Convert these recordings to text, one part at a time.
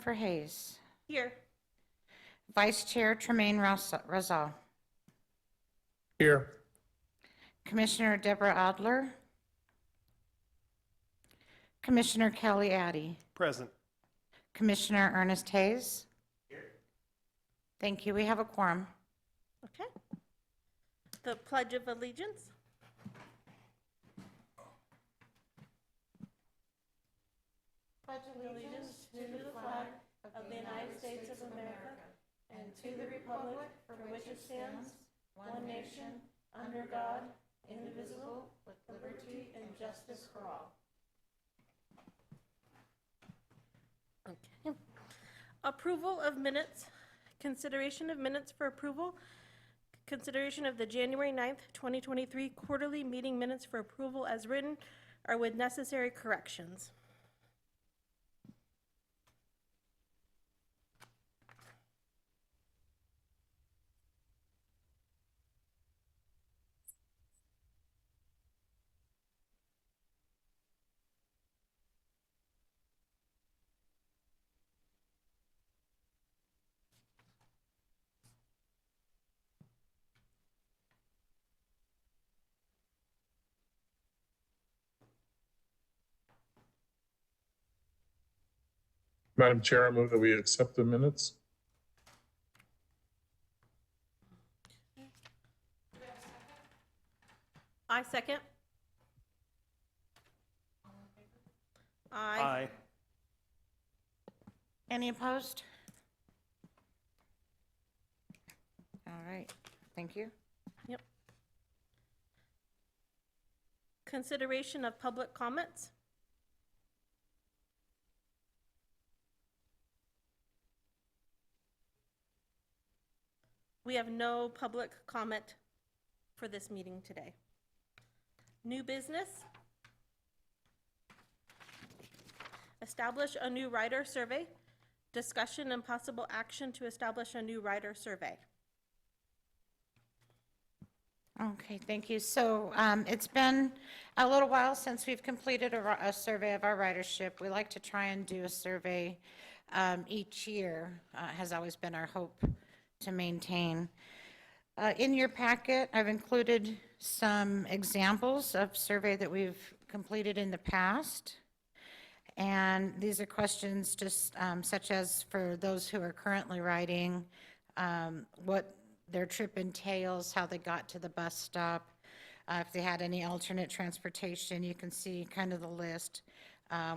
Jennifer Hayes. Here. Vice Chair Tremaine Razal. Here. Commissioner Deborah Adler. Commissioner Kelly Addy. Present. Commissioner Ernest Hayes. Thank you. We have a quorum. Okay. The Pledge of Allegiance. Pledge allegiance to the flag of the United States of America and to the republic for which it stands, one nation, under God, indivisible, with liberty and justice for all. Okay. Approval of minutes. Consideration of minutes for approval. Consideration of the January 9th, 2023 quarterly meeting minutes for approval as written or with necessary corrections. Madam Chair, I move that we accept the minutes. I second. Aye. Aye. Any opposed? All right. Thank you. Yep. Consideration of public comments. We have no public comment for this meeting today. New business. Establish a new rider survey. Discussion and possible action to establish a new rider survey. Okay, thank you. So it's been a little while since we've completed a survey of our ridership. We like to try and do a survey each year, has always been our hope to maintain. In your packet, I've included some examples of survey that we've completed in the past. And these are questions just such as for those who are currently riding, what their trip entails, how they got to the bus stop, if they had any alternate transportation. You can see kind of the list.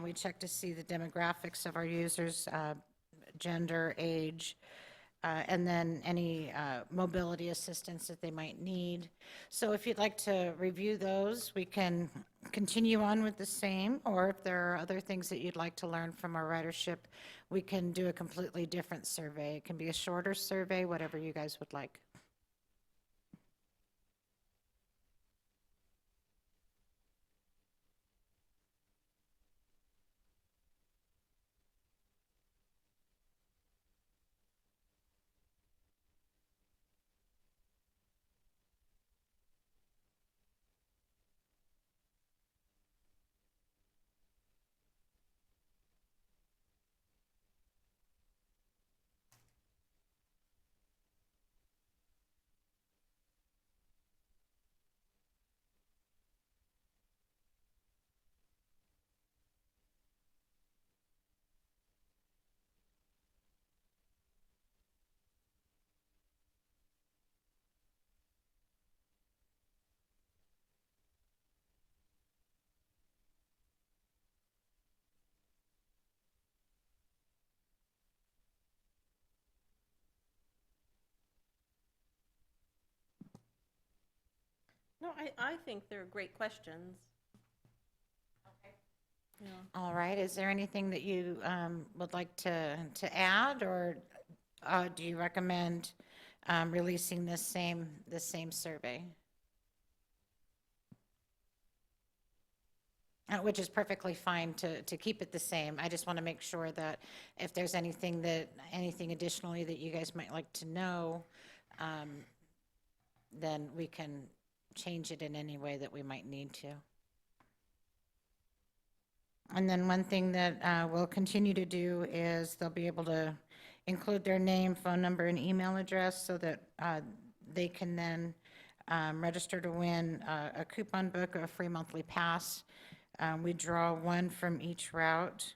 We check to see the demographics of our users, gender, age, and then any mobility assistance that they might need. So if you'd like to review those, we can continue on with the same, or if there are other things that you'd like to learn from our ridership, we can do a completely different survey. It can be a shorter survey, whatever you guys would like. No, I think they're great questions. Okay. Yeah. All right, is there anything that you would like to add, or do you recommend releasing this same survey? Which is perfectly fine to keep it the same. I just want to make sure that if there's anything additionally that you guys might like to know, then we can change it in any way that we might need to. And then one thing that we'll continue to do is they'll be able to include their name, phone number, and email address so that they can then register to win a coupon book or a free monthly pass. We draw one from each route.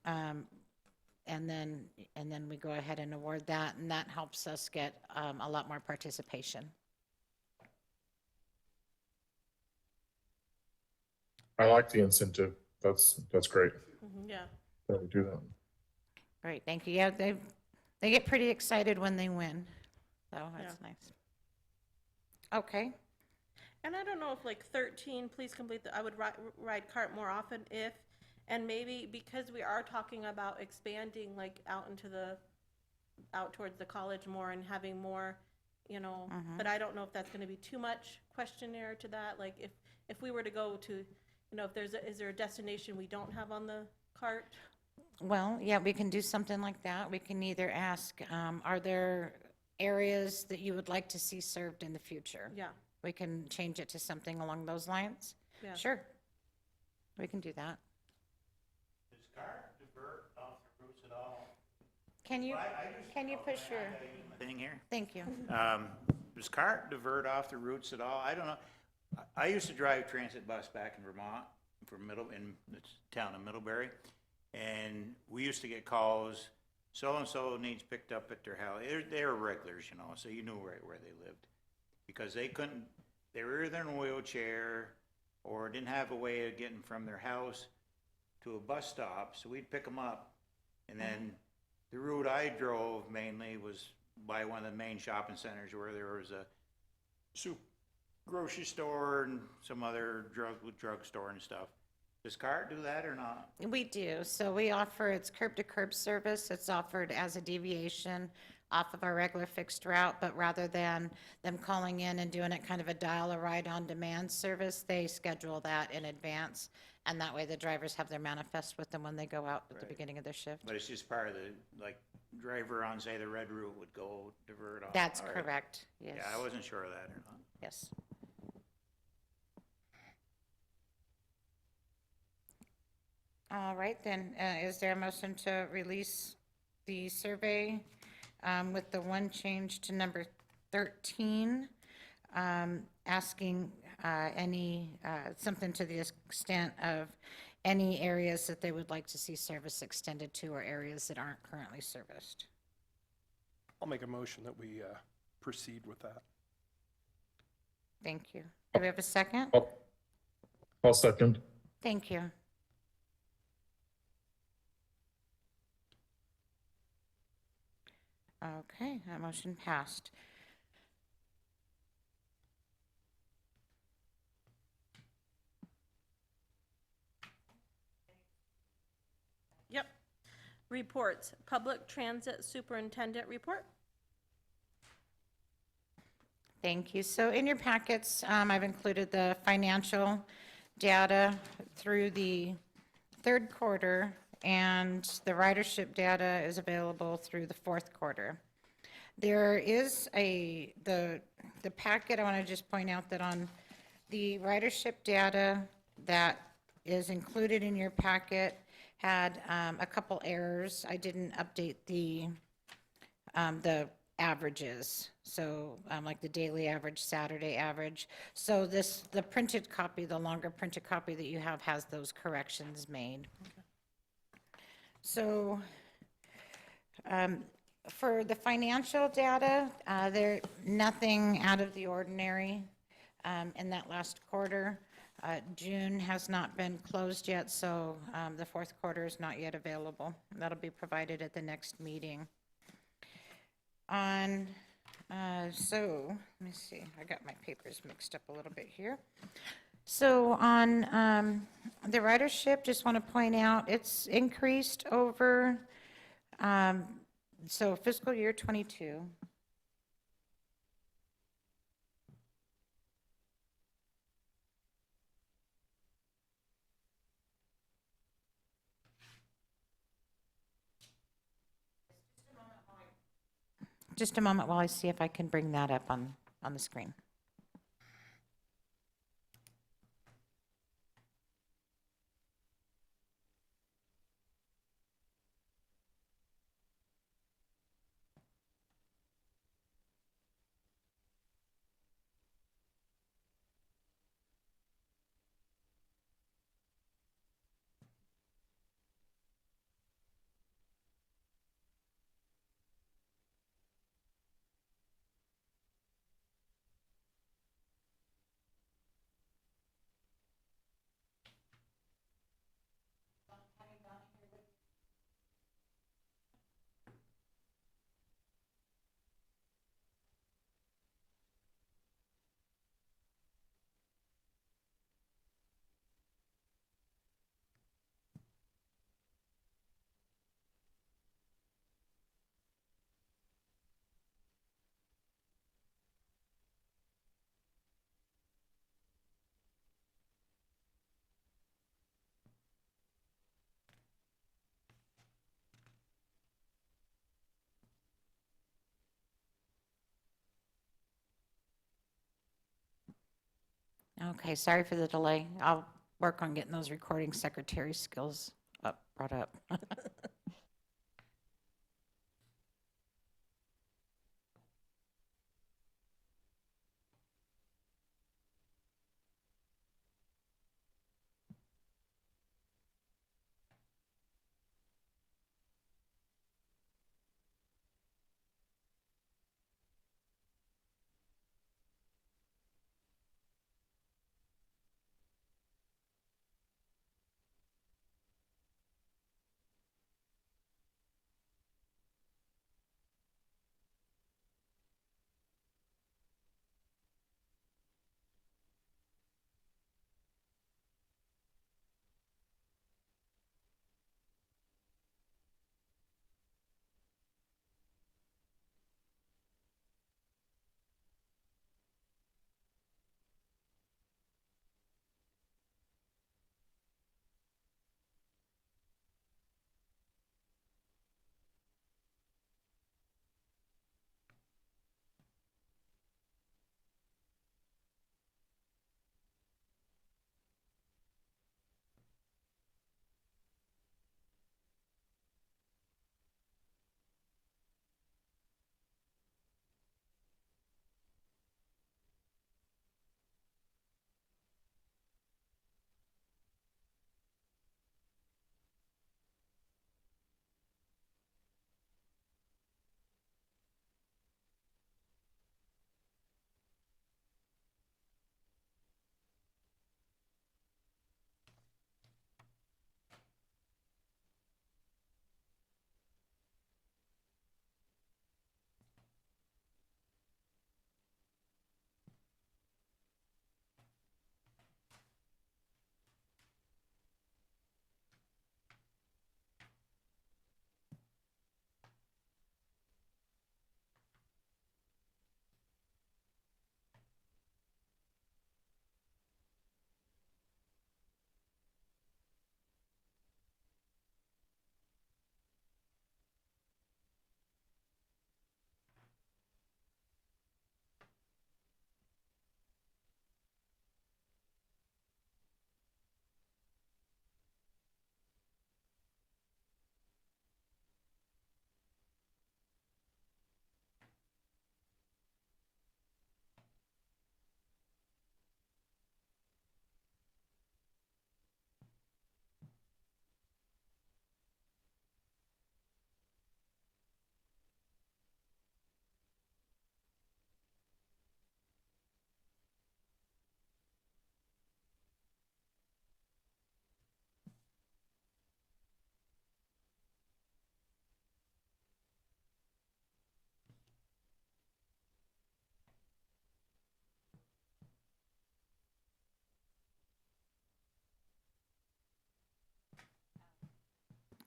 And then we go ahead and award that, and that helps us get a lot more participation. I like the incentive. That's great Yeah. that we do that. Great, thank you. Yeah, they get pretty excited when they win, so that's nice. Okay, And I don't know if like 13, please complete I would ride CART more often if, and maybe because we are talking about expanding like out towards the college more and having more, but I don't know if that's gonna be too much questionnaire to that, like if we were to go to, if is there a destination we don't have on the CART? well, yeah, we can do something like that. We can either ask, are there areas that you would like to see served in the future? Yeah, We can change it to something along those lines. yeah. Sure, we can do that. Does CART divert off the routes at all? Can you, push your, Thing here. thank you. Does CART divert off the routes at all? I don't know. I used to drive transit bus back in Vermont in the town of Middlebury. And we used to get calls, so-and-so needs picked up at their house. They were regulars, so you knew right where they lived. Because they were either in a wheelchair or didn't have a way of getting from their house to a bus stop, so we'd pick them up. And then the route I drove mainly was by one of the main shopping centers where there was a grocery store and some other drugstore and stuff. Does CART do that or not? We do. So we offer, it's curb-to-curb service. It's offered as a deviation off of our regular fixed route, but rather than them calling in and doing it kind of a dial-a-ride-on-demand service, they schedule that in advance, and that way the drivers have their manifest with them when they go out at the beginning of their shift. But it's just part of the, like, driver on, say, the red route would go divert off. That's All right. correct, yes. Yeah, I wasn't sure of that or not. Yes. All right, then, is there a motion to release the survey with the one change to number 13, asking something to the extent of any areas that they would like to see service extended to or areas that aren't currently serviced? I'll make a motion that we proceed with that. Thank you. Do we have a second? I'll second. Thank you. Okay, that motion passed. Yep. Reports, Public Transit Superintendent Report. Thank you. So in your packets, I've included the financial data through the third quarter, and the ridership data is available through the fourth quarter. There is the packet, I want to just point out that on the ridership data that is included in your packet had a couple errors. I didn't update the averages, so like the daily average, Saturday average. So the printed copy, the longer printed copy that you have has those corrections made. So for the financial data, there nothing out of the ordinary in that last quarter. June has not been closed yet, so the fourth quarter is not yet available. That'll be provided at the next meeting. So let me see, I got my papers mixed up a little bit here. So on the ridership, just want to point out, it's increased over, so fiscal year '22. Just a moment while I see if I can bring that up on the screen. Okay, sorry for the delay. I'll work on getting those recording secretary skills brought up.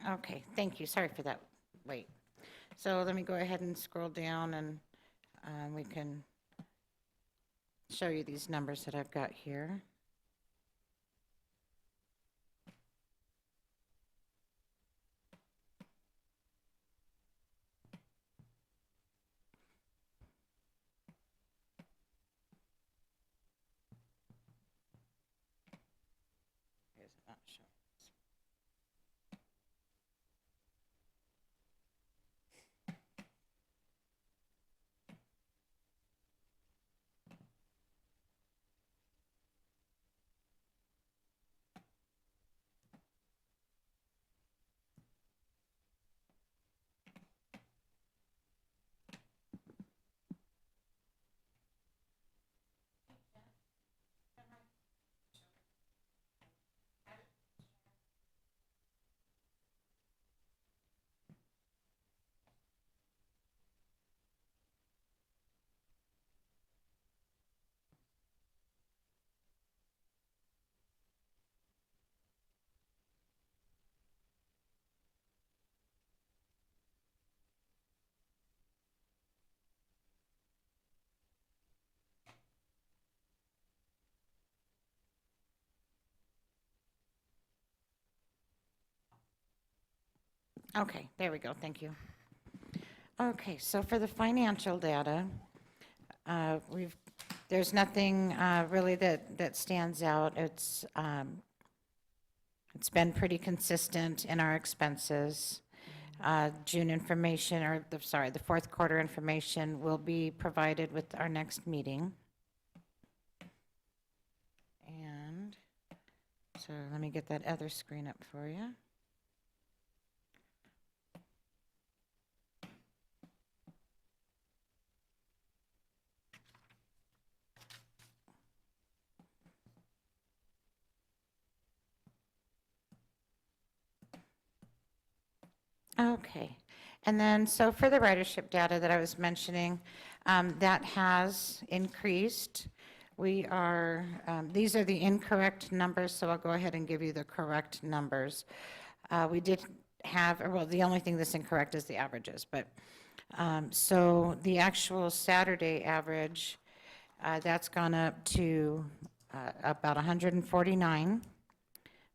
Okay, thank you. Sorry for that wait. So let me go ahead and scroll down and we can show you these numbers that I've got here. Is it not showing? Okay, there we go. Thank you. Okay, so for the financial data, we've There's nothing really that stands out. It's been pretty consistent in our expenses. June information, or the fourth quarter information will be provided with our next meeting. And so let me get that other screen up for you. Okay, and then, so for the ridership data that I was mentioning, that has increased. We are, these are the incorrect numbers, so I'll go ahead and give you the correct numbers. We did have, or well, the only thing that's incorrect is the averages, but, so the actual Saturday average, that's gone up to about 149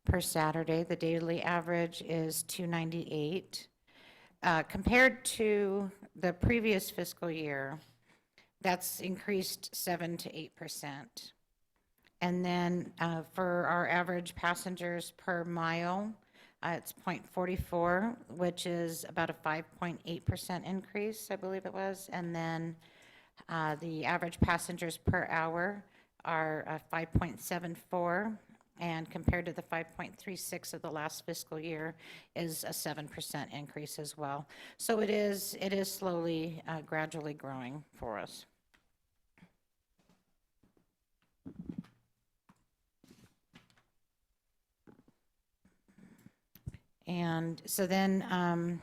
per Saturday. The daily average is 298. Compared to the previous fiscal year, that's increased 7 to 8%. And then for our average passengers per mile, it's 0.44, which is about a 5.8% increase, I believe it was. And then the average passengers per hour are 5.74. And compared to the 5.36 of the last fiscal year is a 7% increase as well. So it is slowly, gradually growing for us. And so then,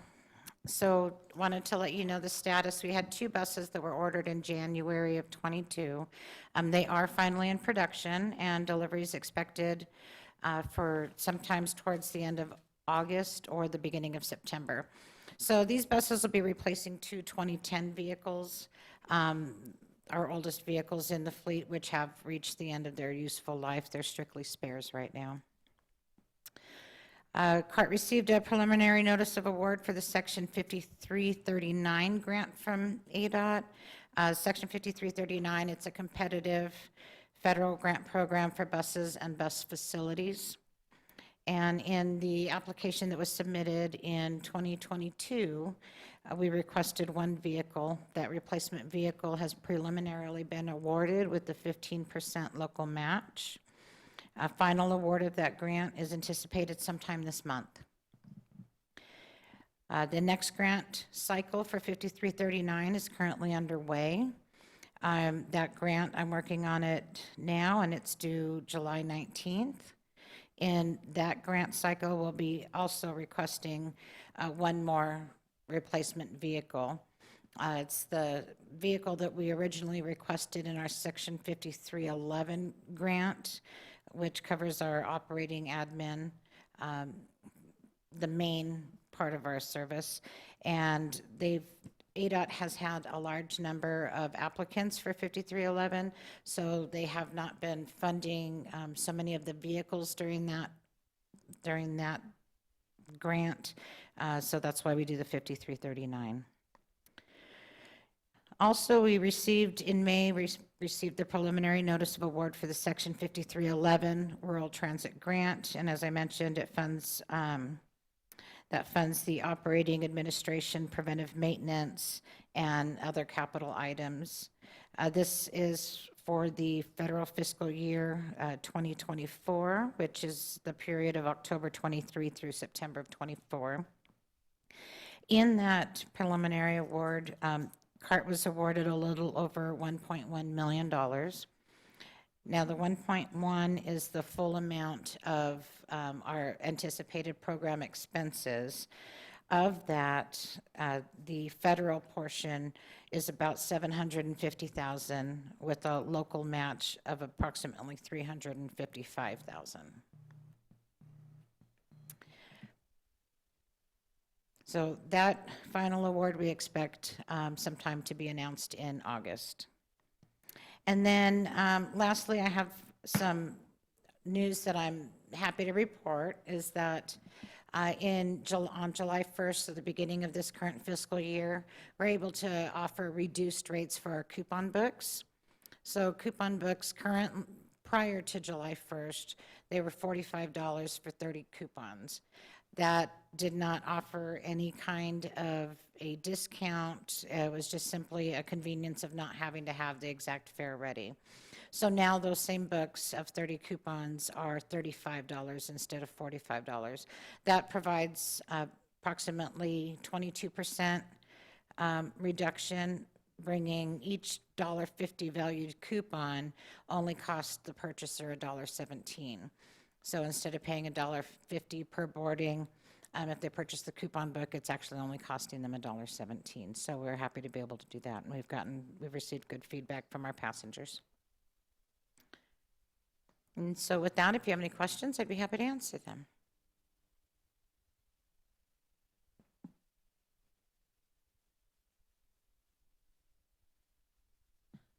so wanted to let you know the status. We had 2 buses that were ordered in January of '22. They are finally in production, and deliveries expected for sometimes towards the end of August or the beginning of September. So these buses will be replacing 2 2010 vehicles, our oldest vehicles in the fleet, which have reached the end of their useful life. They're strictly spares right now. CART received a preliminary notice of award for the Section 5339 grant from ADOT. Section 5339, it's a competitive federal grant program for buses and bus facilities. And in the application that was submitted in 2022, we requested 1 vehicle. That replacement vehicle has preliminarily been awarded with the 15% local match. A final award of that grant is anticipated sometime this month. The next grant cycle for 5339 is currently underway. That grant, I'm working on it now, and it's due July 19th. In that grant cycle, we'll be also requesting 1 more replacement vehicle. It's the vehicle that we originally requested in our Section 5311 grant, which covers our operating admin, the main part of our service. And ADOT has had a large number of applicants for 5311, so they have not been funding so many of the vehicles during that grant. So that's why we do the 5339. Also, we received in May, received the preliminary notice of award for the Section 5311 Rural Transit Grant, and as I mentioned, it funds that funds the operating, administration, preventive maintenance, and other capital items. This is for the federal fiscal year 2024, which is the period of October 23 through September of 24. In that preliminary award, CART was awarded a little over $1.1 million. Now, the 1.1 is the full amount of our anticipated program expenses. Of that, the federal portion is about $750,000 with a local match of approximately $355,000. So that final award we expect sometime to be announced in August. And then lastly, I have some news that I'm happy to report is that on July 1st, at the beginning of this current fiscal year, we're able to offer reduced rates for our coupon books. So coupon books prior to July 1st, they were $45 for 30 coupons. That did not offer any kind of a discount. It was just simply a convenience of not having to have the exact fare ready. So now those same books of 30 coupons are $35 instead of $45. That provides approximately 22% reduction, bringing each $1.50 valued coupon only costs the purchaser $1.17. So instead of paying $1.50 per boarding, if they purchase the coupon book, it's actually only costing them $1.17. So we're happy to be able to do that, and we've received good feedback from our passengers. And so with that, if you have any questions, I'd be happy to answer them.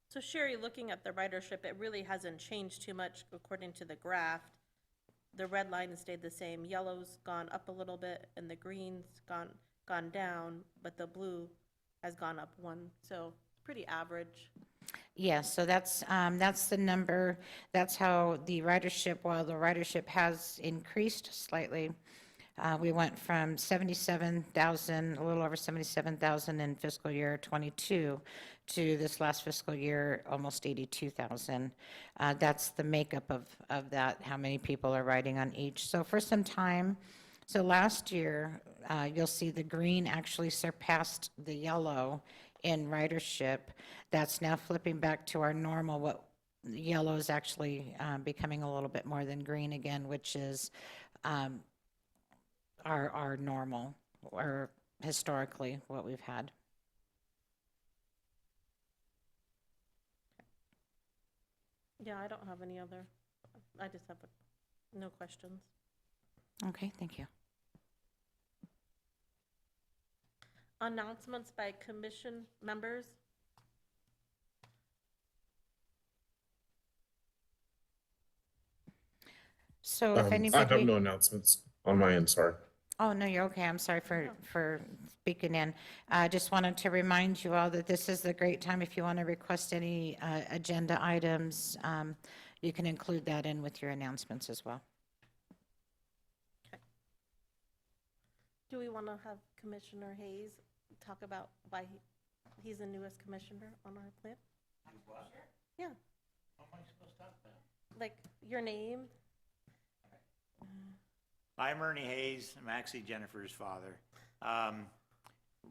So Sherry, looking at the ridership, it really hasn't changed too much according to the graph. The red line has stayed the same, yellow's gone up a little bit, and the green's gone down, but the blue has gone up one, so pretty average. Yes, so that's the number, that's how the ridership, while the ridership has increased slightly, we went from 77,000, a little over 77,000 in fiscal year '22 to this last fiscal year, almost 82,000. That's the makeup of that, how many people are riding on each. So for some time, so last year, you'll see the green actually surpassed the yellow in ridership. That's now flipping back to our normal, what yellow is actually becoming a little bit more than green again, which is our normal, or historically what we've had. Yeah, I don't have any other, I just have no questions. Okay, thank you. Announcements by commission members. So if I have anybody, no announcements on my end, sorry. oh, no, you're okay, I'm sorry for speaking in. I just wanted to remind you all that this is the great time if you want to request any agenda items, you can include that in with your announcements as well. Do we want to have Commissioner Hayes talk about why he's the newest commissioner on our plan? Yeah. How am I supposed to talk about? Like, your name? I'm Ernie Hayes. I'm actually Jennifer's father.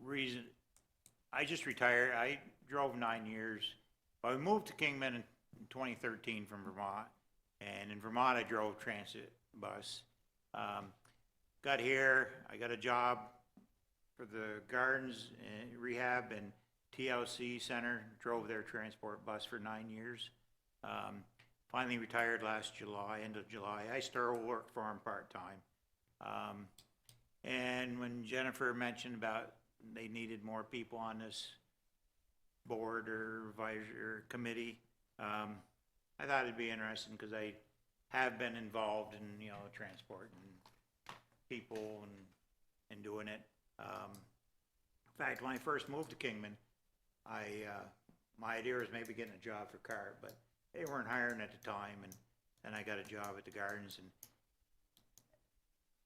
Reason, I just retired. I drove 9 years. I moved to Kingman in 2013 from Vermont, and in Vermont I drove transit bus. Got here, I got a job for the Gardens Rehab and TLC Center, drove their transport bus for 9 years. Finally retired last July, end of July. I still work for him part-time. And when Jennifer mentioned about they needed more people on this board or advisor committee, I thought it'd be interesting because I have been involved in, transport and people and doing it. In fact, when I first moved to Kingman, my idea was maybe getting a job for CART, but they weren't hiring at the time, and then I got a job at the Gardens. And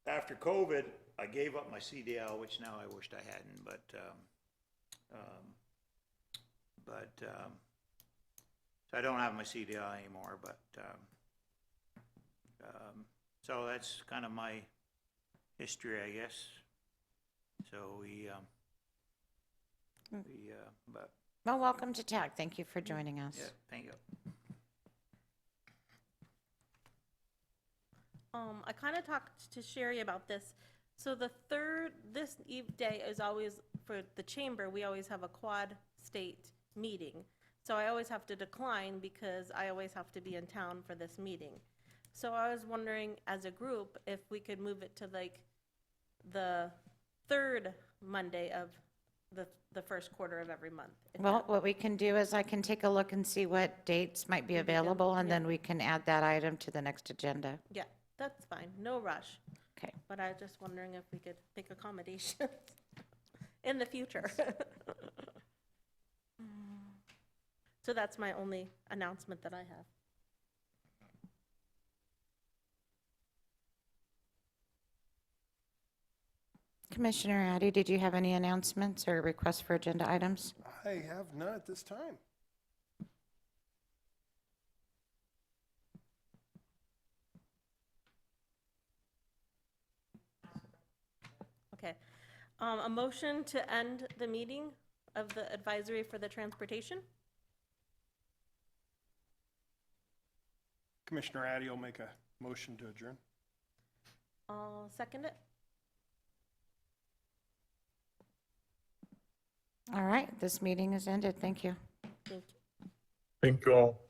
after COVID, I gave up my CDL, which now I wished I hadn't, but so I don't have my CDL anymore, but so that's kind of my history, I guess. So but Well, welcome to TAG, thank you for joining us. yeah, thank you. I kind of talked to Sherry about this. So this eve day is always, for the chamber, we always have a quad state meeting. So I always have to decline because I always have to be in town for this meeting. So I was wondering, as a group, if we could move it to like the third Monday of the first quarter of every month. Well, what we can do is I can take a look and see what dates might be available, and then we can add that item to the next agenda. Yeah, that's fine, no rush. Okay. But I was just wondering if we could make accommodations in the future. So that's my only announcement that I have. Commissioner Addy, did you have any announcements or requests for agenda items? I have none at this time. Okay. A motion to end the meeting of the advisory for the transportation? Commissioner Addy will make a motion to adjourn. I'll second it. All right, this meeting is ended. Thank you. Thank you. Thank you all.